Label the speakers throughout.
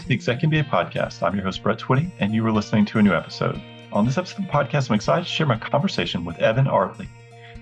Speaker 1: to the ExecMBA podcast. I'm your host, Brett Twitty, and you are listening to a new episode. On this episode of the podcast, I'm excited to share my conversation with Evan Artley.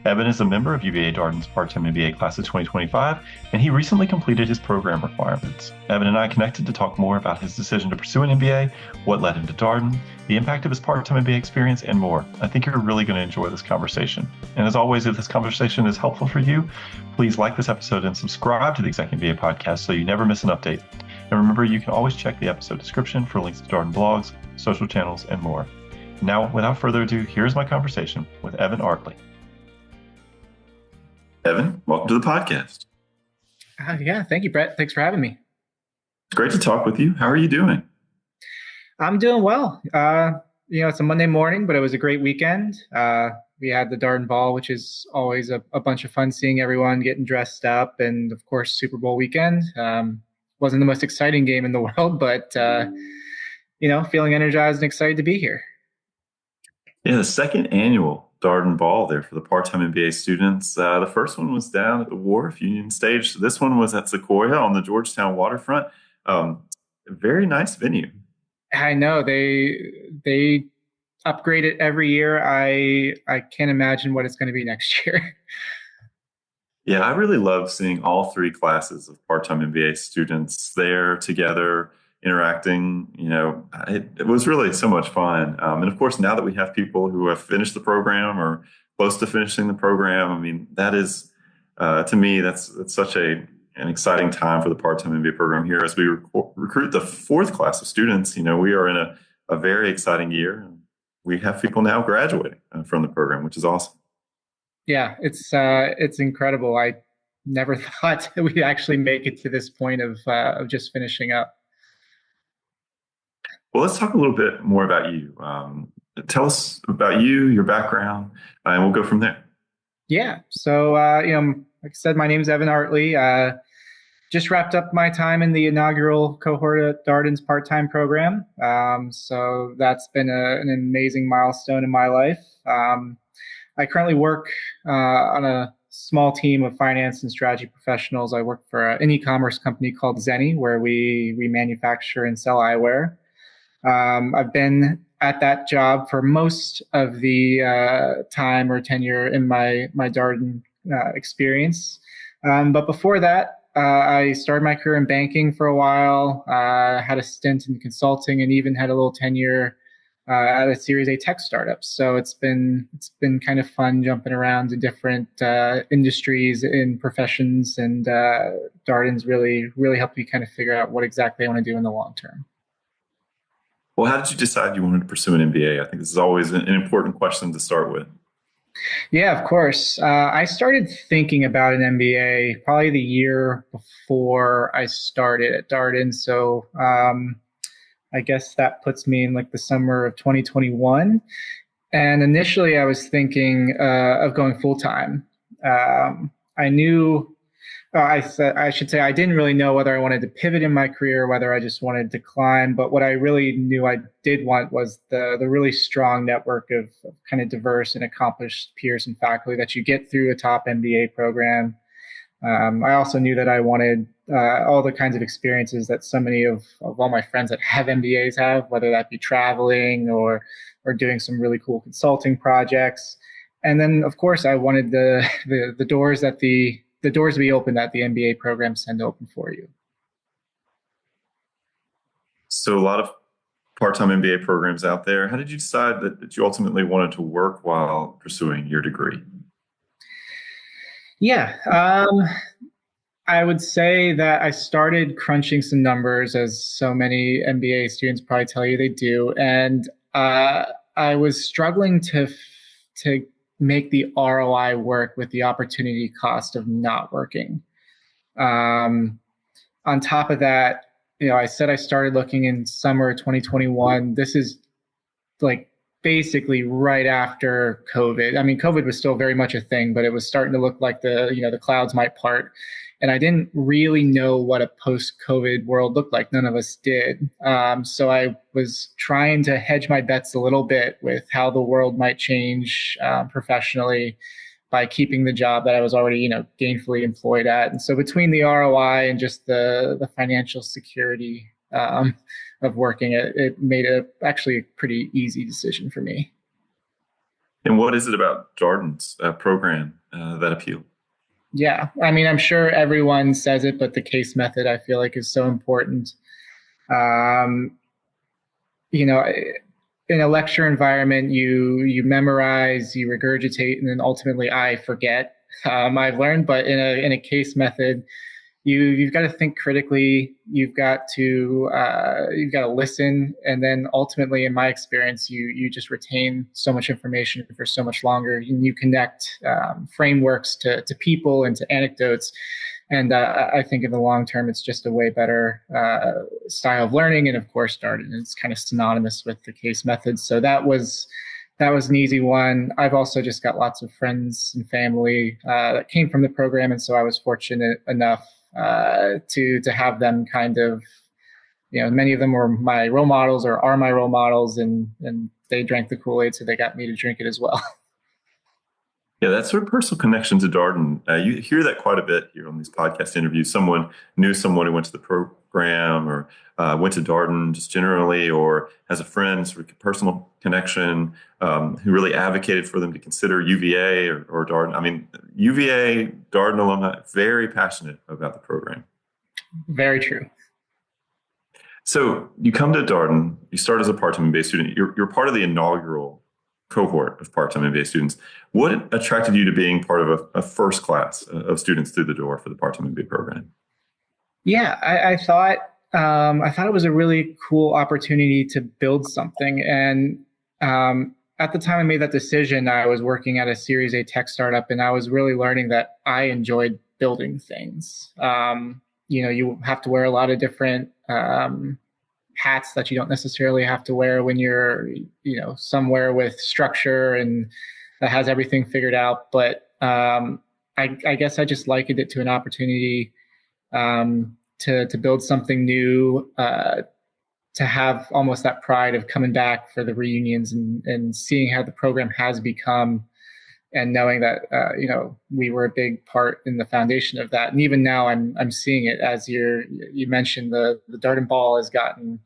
Speaker 1: Evan is a member of UVA Darden's part-time MBA class of 2025, and he recently completed his program requirements. Evan and I connected to talk more about his decision to pursue an MBA, what led him to Darden, the impact of his part-time MBA experience, and more. I think you're really going to enjoy this conversation. And as always, if this conversation is helpful for you, please like this episode and subscribe to the ExecMBA podcast so you never miss an update. And remember, you can always check the episode description for links to Darden blogs, social channels, and more. Now, without further ado, here's my conversation with Evan Artley. Evan, welcome to the podcast.
Speaker 2: Yeah, thank you, Brett. Thanks for having me.
Speaker 1: It's great to talk with you. How are you doing?
Speaker 2: I'm doing well. It's a Monday morning, but it was a great weekend. We had the Darden Ball, which is always a bunch of fun seeing everyone getting dressed up. And of course, Super Bowl weekend. Wasn't the most exciting game in the world, but, feeling energized and excited to be here.
Speaker 1: Yeah, the second annual Darden Ball there for the part-time MBA students. The first one was down at the Wharf Union Stage. This one was at Sequoia on the Georgetown waterfront. Very nice venue.
Speaker 2: I know they upgrade it every year. I can't imagine what it's going to be next year.
Speaker 1: Yeah, I really love seeing all three classes of part-time MBA students there together, interacting. It was really so much fun. And of course, now that we have people who have finished the program or close to finishing the program, that is, to me, that's such an exciting time for the part-time MBA program here. As we recruit the fourth class of students, we are in a very exciting year. We have people now graduating from the program, which is awesome.
Speaker 2: Yeah, it's incredible. I never thought we'd actually make it to this point of just finishing up.
Speaker 1: Well, let's talk a little bit more about you. Tell us about you, your background, and we'll go from there.
Speaker 2: Yeah. So, like I said, my name is Evan Artley. Just wrapped up my time in the inaugural cohort at Darden's part-time program. So that's been an amazing milestone in my life. I currently work on a small team of finance and strategy professionals. I work for an e-commerce company called Zenni, where we manufacture and sell eyewear. I've been at that job for most of the time or tenure in my Darden experience. But before that, I started my career in banking for a while, had a stint in consulting, and even had a little tenure at a Series A tech startup. So it's been kind of fun jumping around to different industries and professions, and Darden's really helped me kind of figure out what exactly I want to do in the long term.
Speaker 1: Well, how did you decide you wanted to pursue an MBA? I think this is always an important question to start with.
Speaker 2: Yeah, of course. I started thinking about an MBA probably the year before I started at Darden. So I guess that puts me in like the summer of 2021. And initially I was thinking of going full-time. I knew, I should say, I didn't really know whether I wanted to pivot in my career, or whether I just wanted to climb. But what I really knew I did want was the really strong network of kind of diverse and accomplished peers and faculty that you get through a top MBA program. I also knew that I wanted all the kinds of experiences that so many of all my friends that have MBAs have, whether that be traveling or doing some really cool consulting projects. And then, of course, I wanted the doors that the doors to be open that the MBA programs tend to open for you.
Speaker 1: So a lot of part-time MBA programs out there. How did you decide that you ultimately wanted to work while pursuing your degree?
Speaker 2: Yeah, I would say that I started crunching some numbers, as so many MBA students probably tell you they do. And I was struggling to make the ROI work with the opportunity cost of not working. On top of that, I said I started looking in summer 2021. This is like basically right after COVID. I mean, COVID was still very much a thing, but it was starting to look like the clouds might part. And I didn't really know what a post-COVID world looked like. None of us did. So I was trying to hedge my bets a little bit with how the world might change professionally by keeping the job that I was already, gainfully employed at. And so between the ROI and just the financial security of working. It made it actually a pretty easy decision for me.
Speaker 1: And what is it about Darden's program that appealed?
Speaker 2: Yeah, I mean, I'm sure everyone says it, but the case method I feel like is so important. Um, you know, in a lecture environment, you memorize, you regurgitate, and then ultimately I forget. I've learned, but in a case method, you've got to think critically. You've got to listen, and then ultimately, in my experience, you just retain so much information for so much longer. You connect frameworks to people and to anecdotes, and I think in the long term, it's just a way better style of learning. And of course, Darden is kind of synonymous with the case method, so that was an easy one. I've also just got lots of friends and family that came from the program, and so I was fortunate enough to have them kind of, many of them were my role models or are my role models, and they drank the Kool-Aid, so they got me to drink it as well.
Speaker 1: Yeah, that sort of personal connection to Darden. You hear that quite a bit here on these podcast interviews. Someone knew someone who went to the program or went to Darden just generally, or has a friend, sort of personal connection, who really advocated for them to consider UVA or Darden. I mean, UVA, Darden alumni, very passionate about the program.
Speaker 2: Very true.
Speaker 1: So you come to Darden, you start as a part-time MBA student. You're part of the inaugural cohort of part-time MBA students. What attracted you to being part of a first class of students through the door for the part-time MBA program?
Speaker 2: Yeah, I thought it was a really cool opportunity to build something. And at the time I made that decision, I was working at a Series A tech startup, and I was really learning that I enjoyed building things. You have to wear a lot of different hats that you don't necessarily have to wear when you're, somewhere with structure and that has everything figured out. But I guess I just likened it to an opportunity to build something new, to have almost that pride of coming back for the reunions and seeing how the program has become, and knowing that we were a big part in the foundation of that. And even now, I'm seeing it, as you mentioned, the Darden Ball has gotten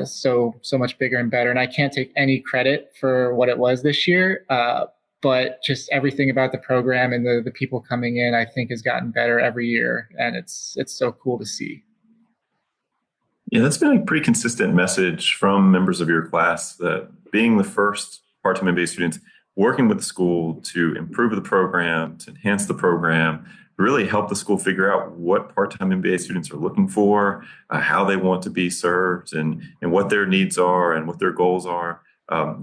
Speaker 2: so much bigger and better. And I can't take any credit for what it was this year, but just everything about the program and the people coming in, I think, has gotten better every year, and it's so cool to see.
Speaker 1: Yeah, that's been a pretty consistent message from members of your class, that being the first part-time MBA students, working with the school to improve the program, to enhance the program, really help the school figure out what part-time MBA students are looking for, how they want to be served, and what their needs are and what their goals are.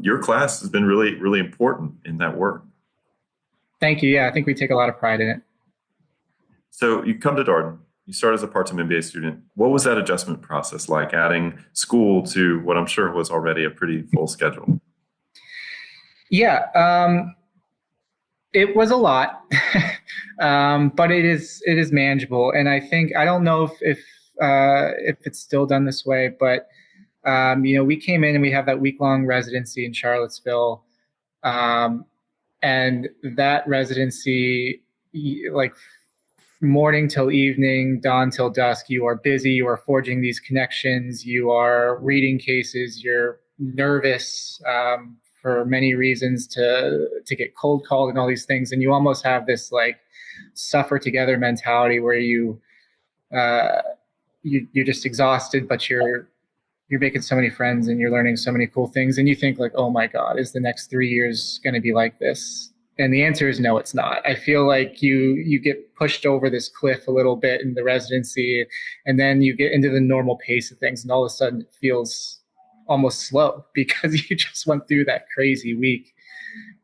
Speaker 1: Your class has been really, really important in that work.
Speaker 2: Thank you. Yeah, I think we take a lot of pride in it.
Speaker 1: So you come to Darden, you start as a part-time MBA student. What was that adjustment process like, adding school to what I'm sure was already a pretty full schedule?
Speaker 2: Yeah, it was a lot, but it is manageable. And I think, I don't know if it's still done this way, but we came in and we have that week-long residency in Charlottesville, and that residency, like morning till evening, dawn till dusk, you are busy, you are forging these connections, you are reading cases, you're nervous for many reasons to get cold called and all these things, and you almost have this like suffer together mentality where you're just exhausted, but you're making so many friends and you're learning so many cool things, and you think like, oh my God, is the next 3 years going to be like this? And the answer is no, it's not. I feel like you get pushed over this cliff a little bit in the residency, and then you get into the normal pace of things, and all of a sudden it feels almost slow because you just went through that crazy week.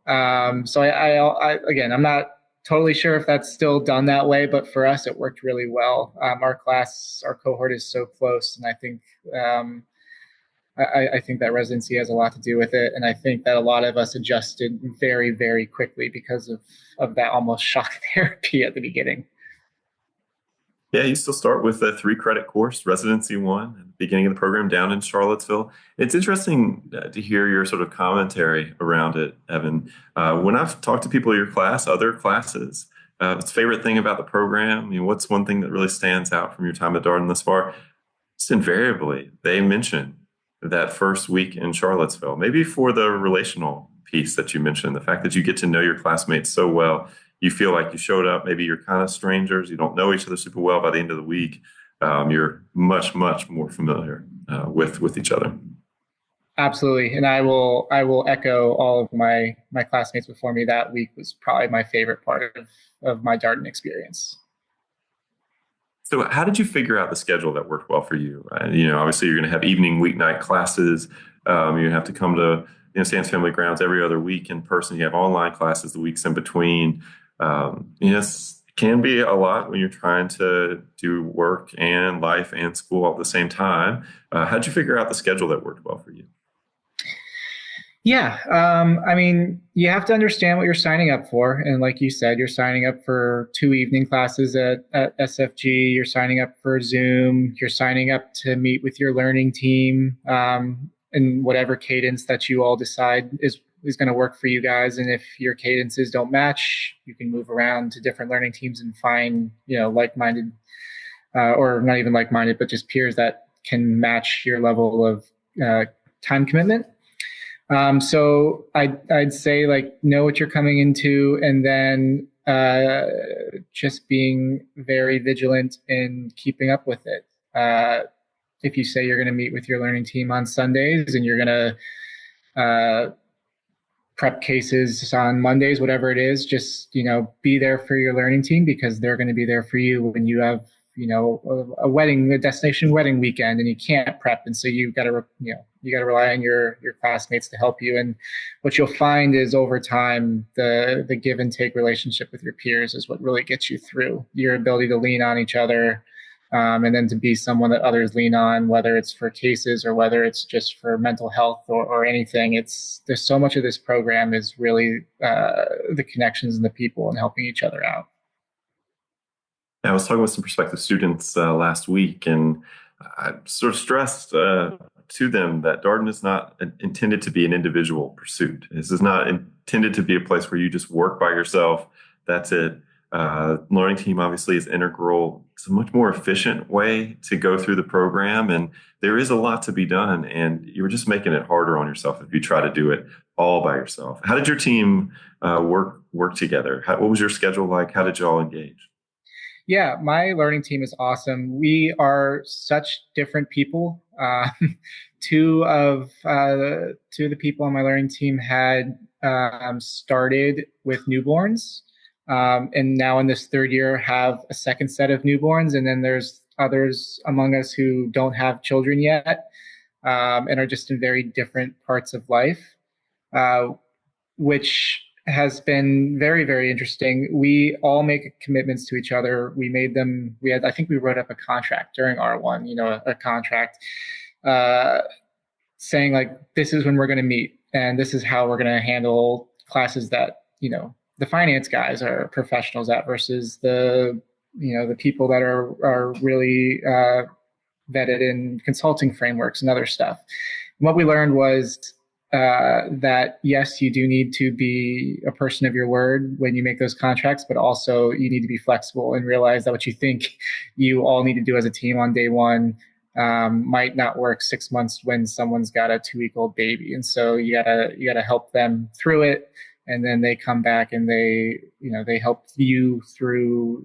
Speaker 2: So I again, I'm not totally sure if that's still done that way, but for us, it worked really well. Our cohort is so close, and I think I think that residency has a lot to do with it. And I think that a lot of us adjusted very, very quickly because of that almost shock therapy at the beginning.
Speaker 1: Yeah, you still start with a 3-credit course, Residency 1, at the beginning of the program down in Charlottesville. It's interesting to hear your sort of commentary around it, Evan. When I've talked to people in your class, other classes, what's the favorite thing about the program? What's one thing that really stands out from your time at Darden thus far? Just invariably, they mention that first week in Charlottesville, maybe for the relational piece that you mentioned, the fact that you get to know your classmates so well. You feel like you showed up, maybe you're kind of strangers, you don't know each other super well. By the end of the week, you're much, much more familiar with each other.
Speaker 2: Absolutely. And I will echo all of my classmates before me. That week was probably my favorite part of my Darden experience.
Speaker 1: So, how did you figure out the schedule that worked well for you? Obviously, you're going to have evening, weeknight classes. You have to come to Sands Family Grounds every other week in person. You have online classes the weeks in between. Yes, it can be a lot when you're trying to do work and life and school all at the same time. How did you figure out the schedule that worked well for you?
Speaker 2: Yeah, I mean, you have to understand what you're signing up for. And like you said, you're signing up for 2 evening classes at SFG. You're signing up for Zoom. You're signing up to meet with your learning team in whatever cadence that you all decide is going to work for you guys. And if your cadences don't match, you can move around to different learning teams and find, like-minded or not even like-minded, but just peers that can match your level of time commitment. So I'd say know what you're coming into, and then just being very vigilant in keeping up with it. If you say you're going to meet with your learning team on Sundays and you're going to prep cases on Mondays, whatever it is, just be there for your learning team, because they're going to be there for you when you have a destination wedding weekend and you can't prep. And so you got to rely on your classmates to help you. And what you'll find is over time, the give and take relationship with your peers is what really gets you through. Your ability to lean on each other, and then to be someone that others lean on, whether it's for cases or whether it's just for mental health or anything. There's so much of this program is really the connections and the people and helping each other out.
Speaker 1: I was talking with some prospective students last week, and I sort of stressed to them that Darden is not intended to be an individual pursuit. This is not intended to be a place where you just work by yourself. That's it. Learning team obviously is integral. It's a much more efficient way to go through the program, and there is a lot to be done. And you're just making it harder on yourself if you try to do it all by yourself. How did your team work together? What was your schedule like? How did you all engage?
Speaker 2: Yeah, my learning team is awesome. We are such different people. Two of the people on my learning team had started with newborns, and now in this third year have a second set of newborns. And then there's others among us who don't have children yet, and are just in very different parts of life, which has been very, very interesting. We all make commitments to each other. I think we wrote up a contract during R1, a contract saying this is when we're going to meet and this is how we're going to handle classes that, the finance guys are professionals at versus the people that are really vetted in consulting frameworks and other stuff. And what we learned was that yes, you do need to be a person of your word when you make those contracts, but also you need to be flexible and realize that what you think you all need to do as a team on day one might not work 6 months when someone's got a 2-week-old baby. And so you gotta help them through it. And then they come back and they help you through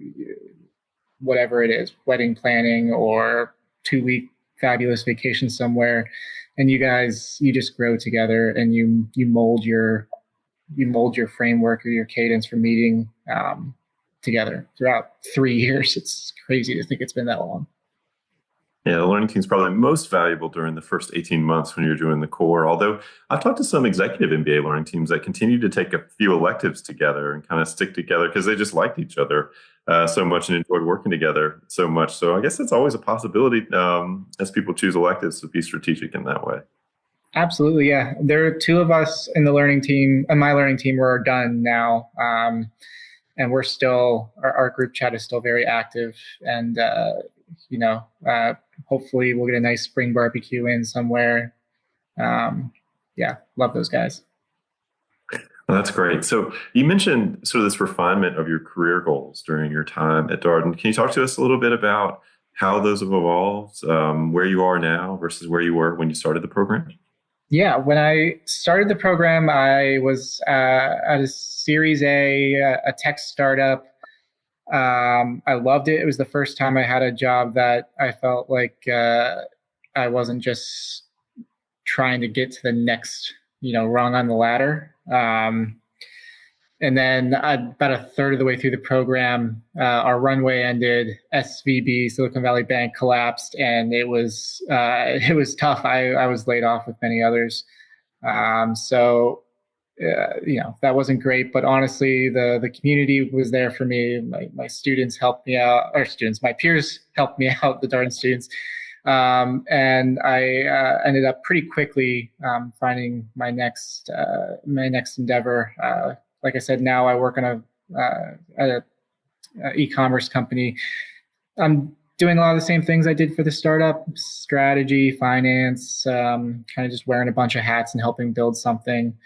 Speaker 2: whatever it is, wedding planning or 2-week fabulous vacation somewhere. And you just grow together, and you mold your framework or your cadence for meeting together throughout 3 years. It's crazy to think it's been that long.
Speaker 1: Yeah, the learning team is probably most valuable during the first 18 months when you're doing the core. Although I've talked to some executive MBA learning teams that continue to take a few electives together and kind of stick together because they just liked each other so much and enjoyed working together so much. So I guess it's always a possibility as people choose electives to be strategic in that way.
Speaker 2: Absolutely, yeah. There are 2 of us in the learning team, and my learning team, we're done now. And we're still, our group chat is still very active. And, hopefully we'll get a nice spring barbecue in somewhere. Yeah, love those guys.
Speaker 1: Well, that's great. So you mentioned sort of this refinement of your career goals during your time at Darden. Can you talk to us a little bit about how those have evolved, where you are now versus where you were when you started the program?
Speaker 2: Yeah, when I started the program, I was at a Series A tech startup. I loved it. It was the first time I had a job that I felt like I wasn't just trying to get to the next, rung on the ladder. And then about a third of the way through the program, our runway ended. SVB, Silicon Valley Bank, collapsed, and it was tough. I was laid off with many others. So that wasn't great, but honestly, the community was there for me. My students helped me out, or students, my peers helped me out, the Darden students. And I ended up pretty quickly finding my next endeavor. Like I said, now I work on a e-commerce company. I'm doing a lot of the same things I did for the startup: strategy, finance, kind of just wearing a bunch of hats and helping build something.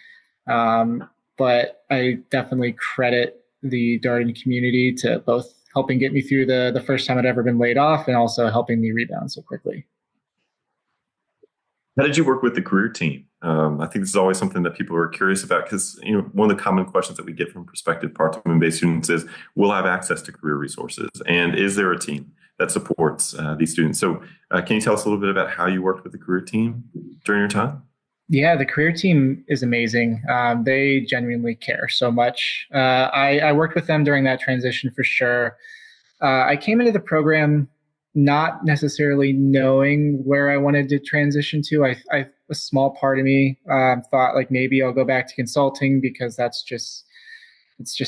Speaker 2: But I definitely credit the Darden community to both helping get me through the first time I'd ever been laid off and also helping me rebound so quickly.
Speaker 1: How did you work with the career team? I think this is always something that people are curious about because one of the common questions that we get from prospective part-time MBA students is, will I have access to career resources? And is there a team that supports these students? So can you tell us a little bit about how you worked with the career team during your time?
Speaker 2: Yeah, the career team is amazing. They genuinely care so much. I worked with them during that transition for sure. I came into the program not necessarily knowing where I wanted to transition to. A small part of me thought like maybe I'll go back to consulting because it's just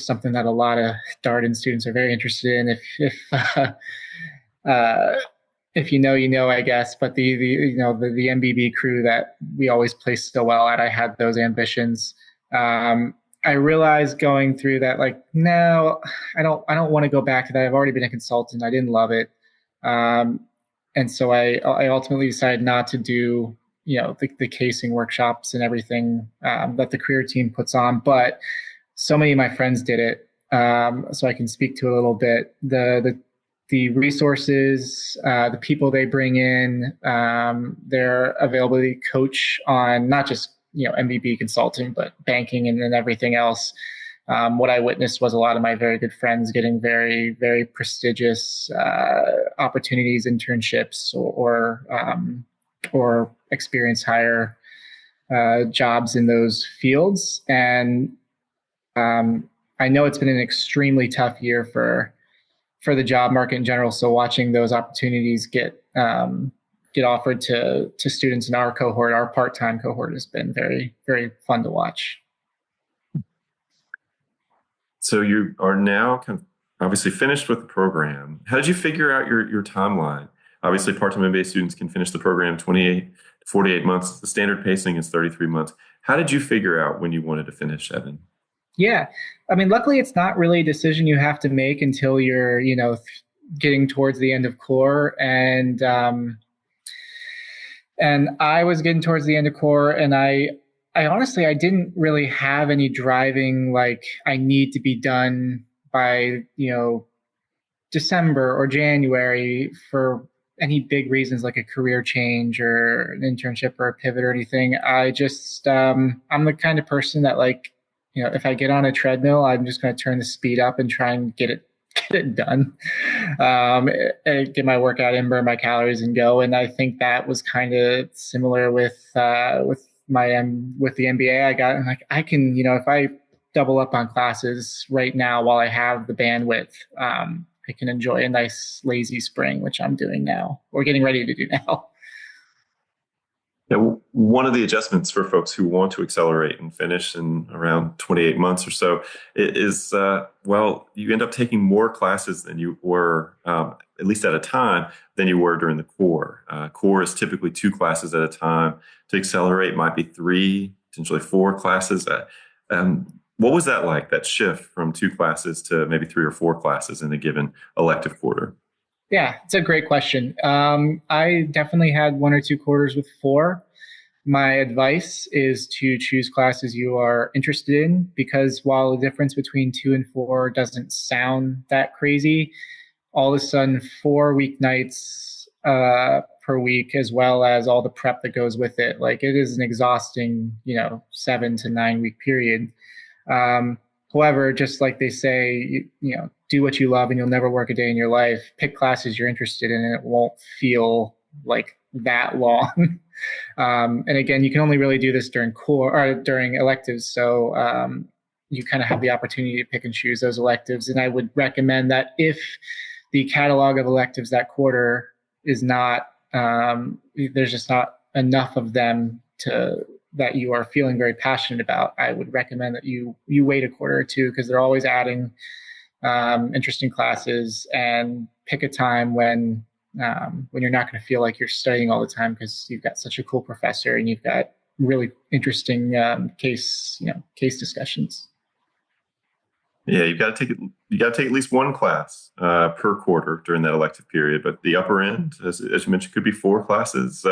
Speaker 2: something that a lot of Darden students are very interested in. Uh, if you know, I guess. But the MBB crew that we always placed so well at, I had those ambitions. I realized going through that, like, no, I don't want to go back to that. I've already been a consultant. I didn't love it. And so I ultimately decided not to do, the casing workshops and everything that the career team puts on. But so many of my friends did it. So I can speak to a little bit. The resources, the people they bring in, their availability coach on not just MBB consulting, but banking and then everything else. What I witnessed was a lot of my very good friends getting very, very prestigious opportunities, internships, or experience hire jobs in those fields. And I know it's been an extremely tough year for the job market in general. So watching those opportunities get offered to students in our cohort, our part-time cohort, has been very, very fun to watch.
Speaker 1: So you are now kind of obviously finished with the program. How did you figure out your timeline? Obviously, part-time MBA students can finish the program 28 to 48 months. The standard pacing is 33 months. How did you figure out when you wanted to finish, Evan?
Speaker 2: Yeah. I mean, luckily, it's not really a decision you have to make until you're, getting towards the end of core. And I was getting towards the end of core, and I honestly, I didn't really have any driving, like, I need to be done by, December or January for any big reasons like a career change or an internship or a pivot or anything. I just, I'm the kind of person that, like, if I get on a treadmill, I'm just going to turn the speed up and try and get it done, get my workout in, burn my calories, and go. And I think that was kind of similar with the MBA. I got, like, I can, if I double up on classes right now while I have the bandwidth, I can enjoy a nice lazy spring, which I'm doing now, or getting ready to do now.
Speaker 1: Now, one of the adjustments for folks who want to accelerate and finish in around 28 months or so is, you end up taking more classes than you were, at least at a time, than you were during the core. Core is typically 2 classes at a time. To accelerate might be 3, potentially 4 classes. What was that like, that shift from 2 classes to maybe 3 or 4 classes in a given elective quarter?
Speaker 2: Yeah, it's a great question. I definitely had 1 or 2 quarters with 4. My advice is to choose classes you are interested in, because while the difference between 2 and 4 doesn't sound that crazy, all of a sudden 4 weeknights per week, as well as all the prep that goes with it. Like it is an exhausting, 7 to 9 week period. Um, However, just like they say, do what you love and you'll never work a day in your life. Pick classes you're interested in and it won't feel like that long. And again, you can only really do this during core or during electives. So you kind of have the opportunity to pick and choose those electives. And I would recommend that if the catalog of electives that quarter is not, there's just not enough of them that you are feeling very passionate about, I would recommend that you wait a quarter or two, because they're always adding interesting classes, and pick a time when you're not going to feel like you're studying all the time, because you've got such a cool professor and you've got really interesting case discussions.
Speaker 1: Yeah, you got to take at least one class per quarter during that elective period. But the upper end, as you mentioned, could be 4 classes.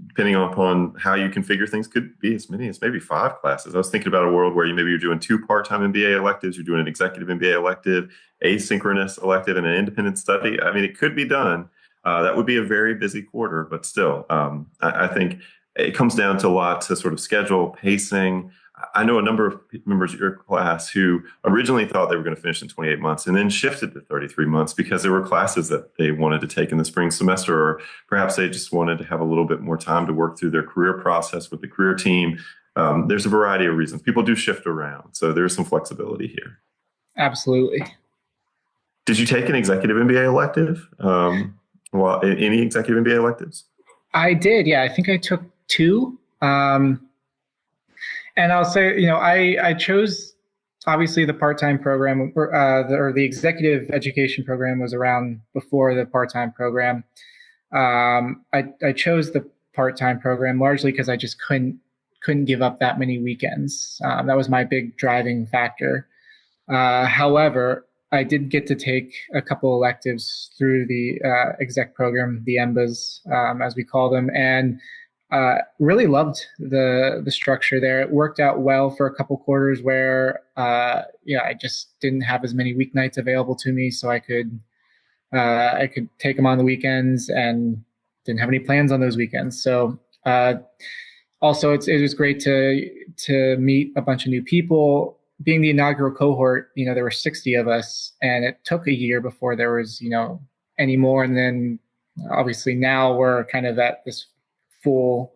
Speaker 1: Depending upon how you configure things, could be as many as maybe 5 classes. I was thinking about a world where you're doing 2 part-time MBA electives, you're doing an executive MBA elective, asynchronous elective, and an independent study. I mean, it could be done. That would be a very busy quarter, but still, I think it comes down to a lot to sort of schedule, pacing. I know a number of members of your class who originally thought they were going to finish in 28 months and then shifted to 33 months because there were classes that they wanted to take in the spring semester, or perhaps they just wanted to have a little bit more time to work through their career process with the career team. There's a variety of reasons. People do shift around, so there's some flexibility here.
Speaker 2: Absolutely.
Speaker 1: Did you take an executive MBA elective? Any executive MBA electives?
Speaker 2: I did, yeah. I think I took 2. And I'll say, I chose, obviously, the part-time program, or the executive education program was around before the part-time program. I chose the part-time program largely because I just couldn't give up that many weekends. That was my big driving factor. However, I did get to take a couple electives through the exec program, the EMBAs, as we call them, and really loved the structure there. It worked out well for a couple quarters where, I just didn't have as many weeknights available to me, so I could take them on the weekends and didn't have any plans on those weekends. So also, it was great to meet a bunch of new people. Being the inaugural cohort, there were 60 of us, and it took a year before there was, any more. And then obviously now we're kind of at this full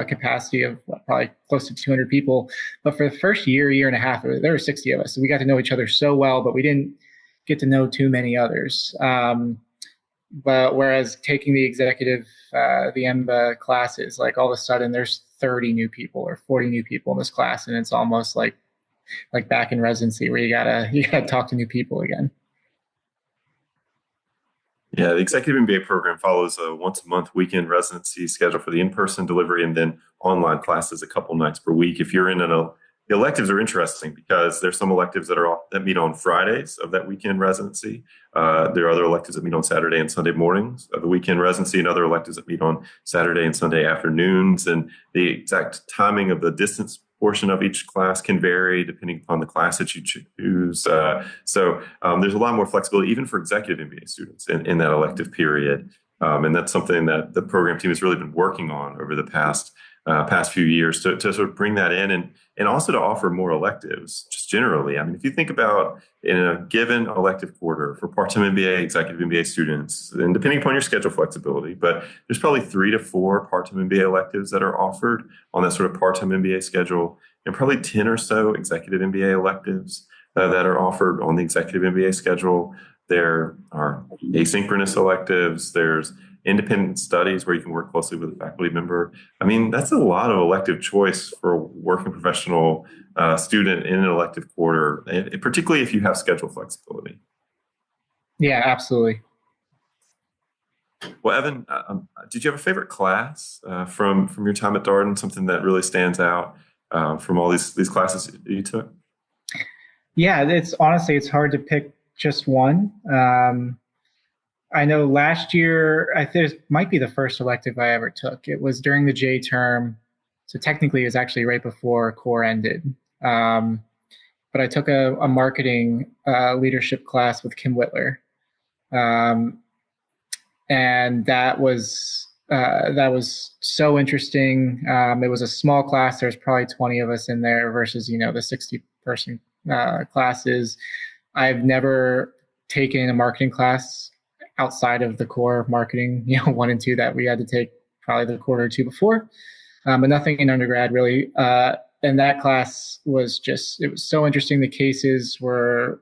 Speaker 2: capacity of probably close to 200 people. But for the first year and a half, there were 60 of us. So we got to know each other so well, but we didn't get to know too many others. But whereas taking the executive, the EMBA classes, like all of a sudden there's 30 new people or 40 new people in this class. And it's almost like back in residency where you gotta talk to new people again.
Speaker 1: Yeah, the executive MBA program follows a once-a-month weekend residency schedule for the in-person delivery, and then online classes a couple nights per week. If you're the electives are interesting because there's some electives that meet on Fridays of that weekend residency. There are other electives that meet on Saturday and Sunday mornings of the weekend residency, and other electives that meet on Saturday and Sunday afternoons. And the exact timing of the distance portion of each class can vary depending upon the class that you choose. So there's a lot more flexibility, even for executive MBA students in that elective period. And that's something that the program team has really been working on over the past few years to sort of bring that in, and also to offer more electives just generally. I mean, if you think about in a given elective quarter for part-time MBA, executive MBA students, and depending upon your schedule flexibility, but there's probably 3 to 4 part-time MBA electives that are offered on that sort of part-time MBA schedule, and probably 10 or so executive MBA electives that are offered on the executive MBA schedule. There are asynchronous electives. There's independent studies where you can work closely with a faculty member. I mean, that's a lot of elective choice for a working professional student in an elective quarter, and particularly if you have schedule flexibility.
Speaker 2: Yeah, absolutely.
Speaker 1: Well, Evan, did you have a favorite class from your time at Darden? Something that really stands out from all these classes that you took?
Speaker 2: Yeah, it's hard to pick just one. I know last year, this might be the first elective I ever took. It was during the J term. So technically it was actually right before core ended. But but I took a marketing leadership class with Kim Whitler. Um, and that was so interesting. It was a small class. There's probably 20 of us in there versus the 60-person classes. I've never taken a marketing class outside of the core marketing, 1 and 2 that we had to take probably the quarter or two before, but nothing in undergrad really. And that class was it was so interesting. The cases were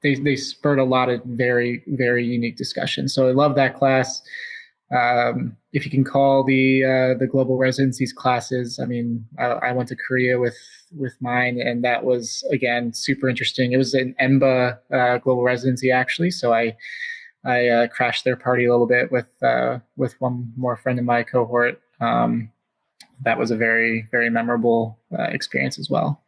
Speaker 2: they spurred a lot of very, very unique discussions. So I love that class. If you can call the global residencies classes, I mean, I went to Korea with mine, and that was again super interesting. It was an MBA global residency actually, so I crashed their party a little bit with one more friend in my cohort. That was a very, very memorable experience as well.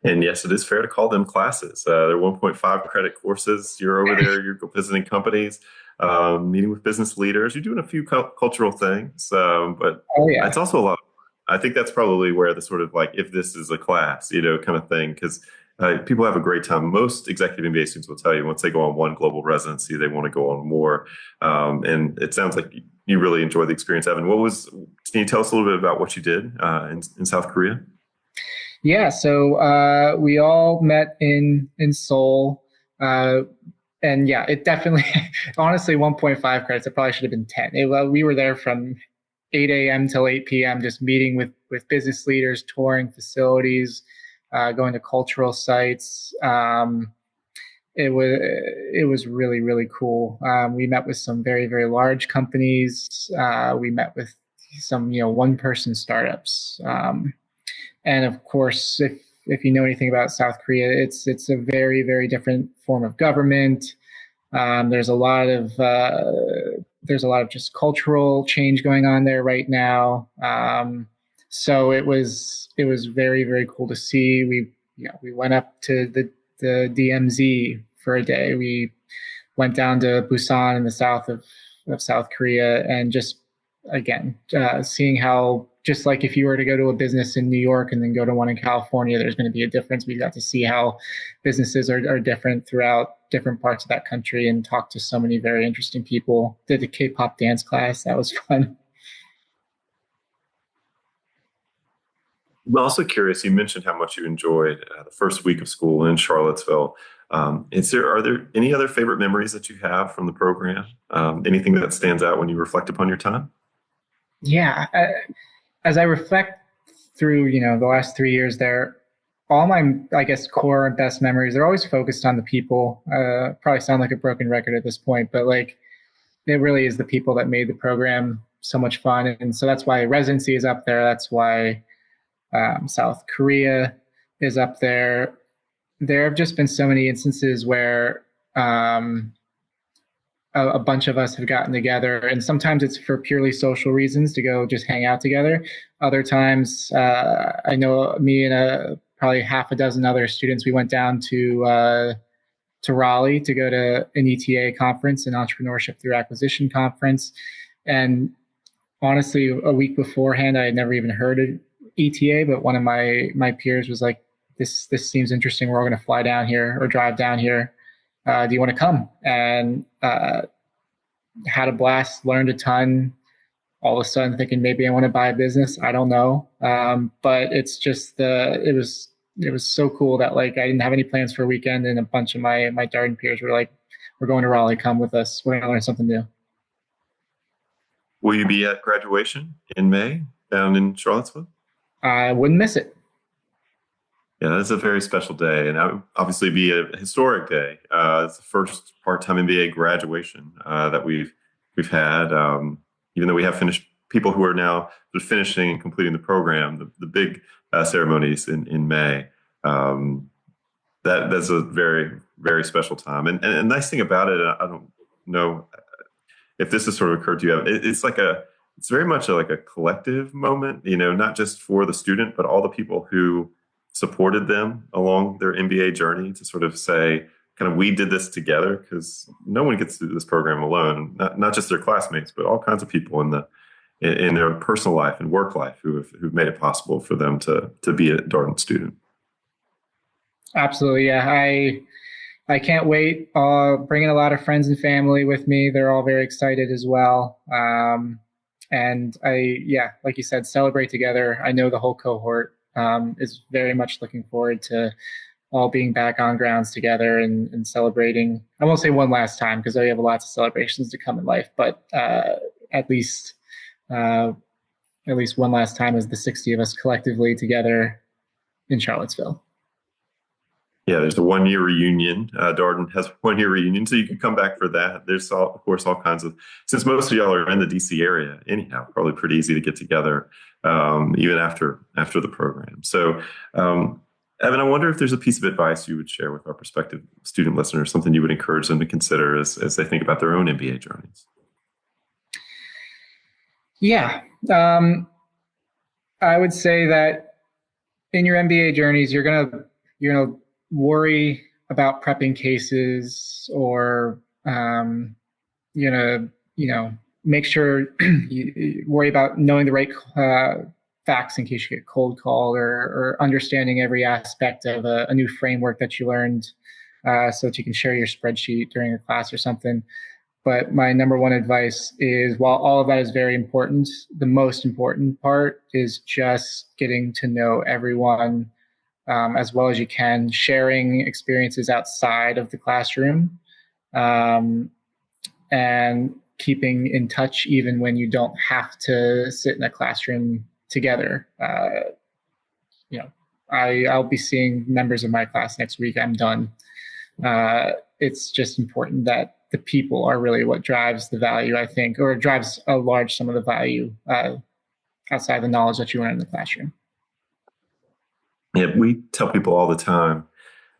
Speaker 3: And yes, it is fair to call them classes. They're 1.5 credit courses. You're over there, you're visiting companies, meeting with business leaders. You're doing a few cultural things, but it's also a lot. I think that's probably where the sort of like, if this is a class, kind of thing, because people have a great time. Most executive MBA students will tell you once they go on one global residency, they want to go on more. And it sounds like you really enjoyed the experience, Evan. Can you tell us a little bit about what you did in South Korea?
Speaker 2: Yeah, so we all met in Seoul, and yeah, it definitely, honestly, 1.5 credits. It probably should have been 10. We were there from 8 a.m. till 8 p.m. just meeting with business leaders, touring facilities, going to cultural sites. It was really, really cool. We met with some very, very large companies. We met with some one-person startups. And of course, if you know anything about South Korea, it's a very, very different form of government. There's a lot of just cultural change going on there right now. So it was very, very cool to see. We went up to the DMZ for a day. We went down to Busan in the south of South Korea, and just again seeing how, just like if you were to go to a business in New York and then go to one in California, there's going to be a difference. We got to see how businesses are different throughout different parts of that country and talk to so many very interesting people. Did the K-pop dance class. That was fun.
Speaker 3: I'm also curious, you mentioned how much you enjoyed the first week of school in Charlottesville. Are there any other favorite memories that you have from the program? Anything that stands out when you reflect upon your time?
Speaker 2: Yeah. As I reflect through, the last 3 years there, all my, I guess, core and best memories, they're always focused on the people. Probably sound like a broken record at this point, but like, it really is the people that made the program so much fun. And so that's why residency is up there. That's why South Korea is up there. There have just been so many instances where a bunch of us have gotten together, and sometimes it's for purely social reasons to go just hang out together. Other times, I know me and probably half a dozen other students, we went down to Raleigh to go to an ETA conference, an Entrepreneurship Through Acquisition conference. And honestly, a week beforehand, I had never even heard of ETA, but one of my peers was like, this seems interesting. We're all going to fly down here or drive down here. Do you want to come? And had a blast, learned a ton. All of a sudden thinking maybe I want to buy a business. I don't know. But it's just it was so cool that like I didn't have any plans for a weekend, and a bunch of my Darden peers were like, we're going to Raleigh, come with us. We're going to learn something new.
Speaker 3: Will you be at graduation in May down in Charlottesville?
Speaker 2: I wouldn't miss it.
Speaker 3: Yeah, that's a very special day, and that would obviously be a historic day. It's the first part-time MBA graduation that we've had. Even though we have finished people who are now finishing and completing the program, the big ceremonies in May. That's a very, very special time. And a nice thing about it, I don't know if this has sort of occurred to you. It's very much like a collective moment. Not just for the student, but all the people who supported them along their MBA journey, to sort of say, kind of, we did this together, because no one gets to do this program alone, not just their classmates, but all kinds of people in in their personal life and work life who've made it possible for them to be a Darden student.
Speaker 2: Absolutely. Yeah. I can't wait. Bringing a lot of friends and family with me. They're all very excited as well. And like you said, celebrate together. I know the whole cohort is very much looking forward to all being back on grounds together and celebrating. I won't say one last time because we have lots of celebrations to come in life, but at least one last time as the 60 of us collectively together in Charlottesville.
Speaker 3: Yeah, there's a 1-year reunion. Darden has a 1-year reunion, so you can come back for that. There's, of course, all kinds of, since most of y'all are in the DC area anyhow, probably pretty easy to get together even after the program. So, Evan, I wonder if there's a piece of advice you would share with our prospective student listeners, something you would encourage them to consider as they think about their own MBA journeys.
Speaker 2: Yeah. I would say that in your MBA journeys, you're gonna worry about prepping cases, or make sure you worry about knowing the right facts in case you get cold called, or understanding every aspect of a new framework that you learned, so that you can share your spreadsheet during a class or something. But my number one advice is, while all of that is very important, the most important part is just getting to know everyone as well as you can, sharing experiences outside of the classroom, and keeping in touch even when you don't have to sit in a classroom together. I'll be seeing members of my class next week. I'm done. It's just important that the people are really what drives the value, I think, or drives a large sum of the value outside the knowledge that you learn in the classroom.
Speaker 3: Yeah, we tell people all the time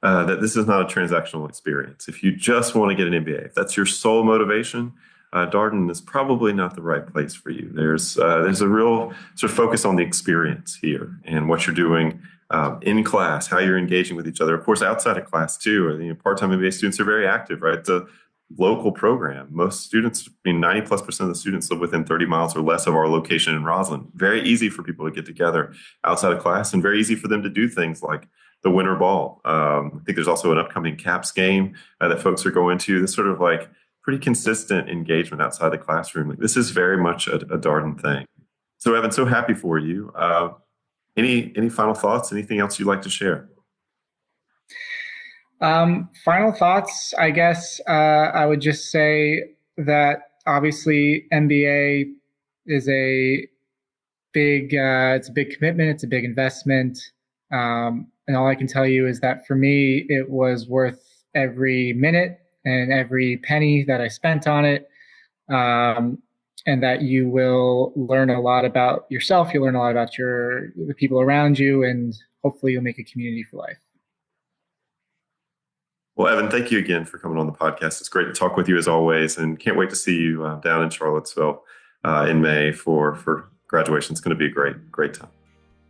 Speaker 3: that this is not a transactional experience. If you just want to get an MBA, if that's your sole motivation, Darden is probably not the right place for you. There's a real sort of focus on the experience here and what you're doing in class, how you're engaging with each other. Of course, outside of class too. Part-time MBA students are very active, right? It's a local program. Most students, 90+% of the students live within 30 miles or less of our location in Roslyn. Very easy for people to get together outside of class, and very easy for them to do things like the winter ball. I think there's also an upcoming Caps game that folks are going to. This sort of like pretty consistent engagement outside the classroom. This is very much a Darden thing. So Evan, so happy for you. Any final thoughts? Anything else you'd like to share?
Speaker 2: Final thoughts, I guess. I would just say that obviously MBA is a big commitment. It's a big investment. And all I can tell you is that for me, it was worth every minute and every penny that I spent on it. And that you will learn a lot about yourself. You'll learn a lot about the people around you, and hopefully you'll make a community for life.
Speaker 3: Well, Evan, thank you again for coming on the podcast. It's great to talk with you as always, and can't wait to see you down in Charlottesville in May for graduation. It's going to be a great time.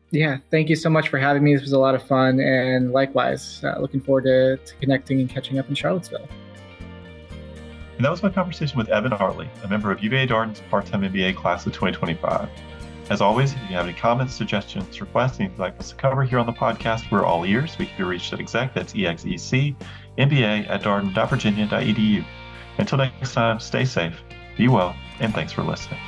Speaker 2: Yeah, thank you so much for having me. This was a lot of fun, and likewise, looking forward to connecting and catching up in Charlottesville.
Speaker 1: And that was my conversation with Evan Artley, a member of UVA Darden's part-time MBA class of 2025. As always, if you have any comments, suggestions, requests, anything you'd like us to cover here on the podcast, we're all ears. We can be reached at exec, that's EXECMBA@darden.virginia.edu. Until next time, stay safe, be well, and thanks for listening.